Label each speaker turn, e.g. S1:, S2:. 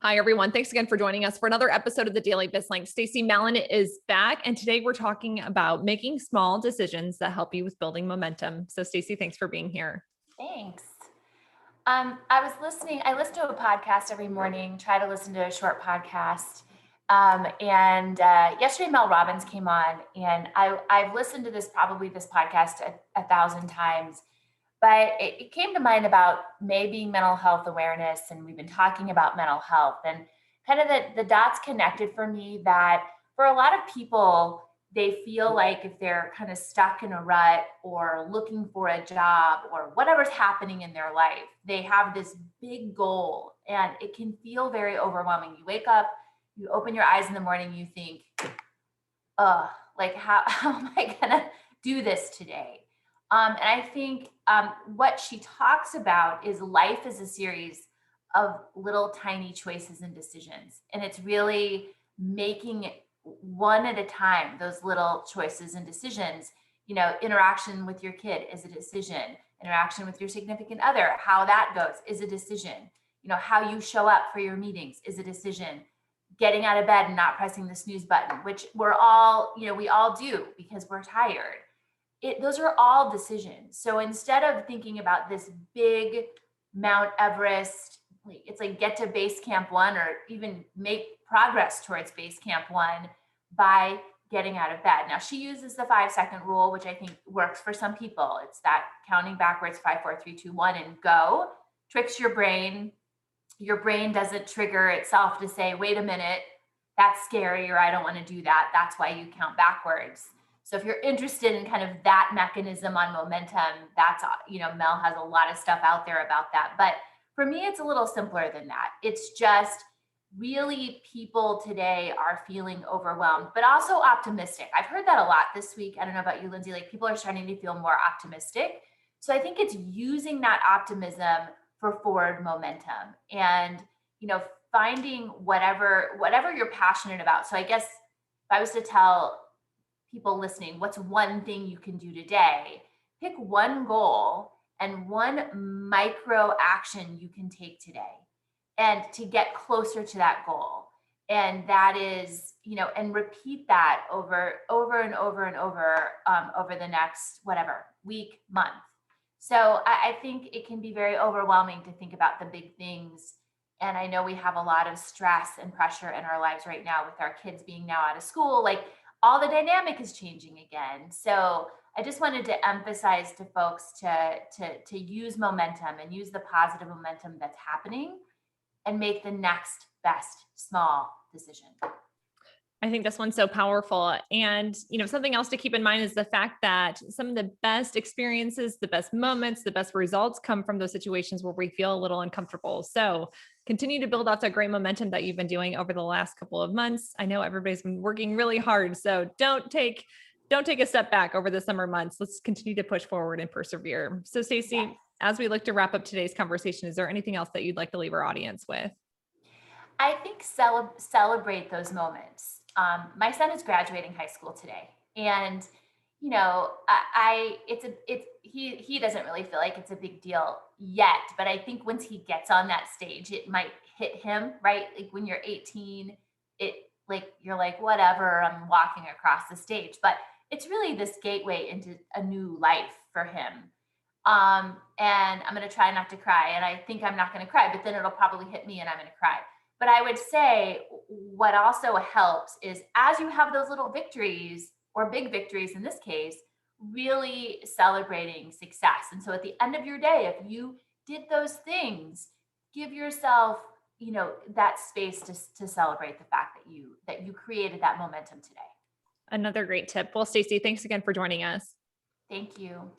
S1: Hi, everyone. Thanks again for joining us for another episode of the Daily Bislink. Stacie Mallen is back, and today we're talking about making small decisions that help you with building momentum. So, Stacie, thanks for being here.
S2: Thanks. I listen to a podcast every morning, try to listen to a short podcast. Yesterday Mel Robbins came on, and I've listened to this podcast a thousand times, but it came to mind about maybe mental health awareness. And we've been talking about mental health, and kind of the dots connected for me that for a lot of people, they feel like if they're kind of stuck in a rut or looking for a job or whatever's happening in their life, they have this big goal and it can feel very overwhelming. You wake up, you open your eyes in the morning, you think, like how am I gonna do this today? And I think what she talks about is life is a series of little tiny choices and decisions. And it's really making it one at a time, those little choices and decisions. Interaction with your kid is a decision. Interaction with your significant other, how that goes is a decision. How you show up for your meetings is a decision. Getting out of bed and not pressing the snooze button, which we all do because we're tired. Those are all decisions. So instead of thinking about this big Mount Everest, it's like get to base camp one, or even make progress towards base camp one by getting out of bed. Now, she uses the 5-second rule, which I think works for some people. It's that counting backwards, 5, 4, 3, 2, 1, and go. Tricks your brain. Your brain doesn't trigger itself to say, wait a minute, that's scary, or I don't want to do that. That's why you count backwards. So if you're interested in kind of that mechanism on momentum, that's, Mel has a lot of stuff out there about that. But for me, it's a little simpler than that. It's just really people today are feeling overwhelmed, but also optimistic. I've heard that a lot this week. I don't know about you, Lindsay, like people are starting to feel more optimistic. So I think it's using that optimism for forward momentum and, finding whatever you're passionate about. So I guess if I was to tell people listening, what's one thing you can do today? Pick one goal and one micro action you can take today and to get closer to that goal. And that is, and repeat that over and over and over the next, week, month. So I think it can be very overwhelming to think about the big things. And I know we have a lot of stress and pressure in our lives right now with our kids being now out of school, like all the dynamic is changing again. So I just wanted to emphasize to folks to use momentum and use the positive momentum that's happening and make the next best small decision.
S1: I think this one's so powerful. And, something else to keep in mind is the fact that some of the best experiences, the best moments, the best results come from those situations where we feel a little uncomfortable. So continue to build out that great momentum that you've been doing over the last couple of months. I know everybody's been working really hard. So don't take a step back over the summer months. Let's continue to push forward and persevere. So Stacie,
S2: Yes.
S1: as we look to wrap up today's conversation, is there anything else that you'd like to leave our audience with?
S2: I think celebrate those moments. My son is graduating high school today, and he doesn't really feel like it's a big deal yet, but I think once he gets on that stage, it might hit him, right? Like when you're 18, you're like, whatever, I'm walking across the stage, but it's really this gateway into a new life for him. And I'm going to try not to cry, and I think I'm not going to cry, but then it'll probably hit me and I'm going to cry. But I would say what also helps is as you have those little victories, or big victories in this case, really celebrating success. And so at the end of your day, if you did those things, give yourself, that space to celebrate the fact that you created that momentum today.
S1: Another great tip. Well, Stacie, thanks again for joining us.
S2: Thank you.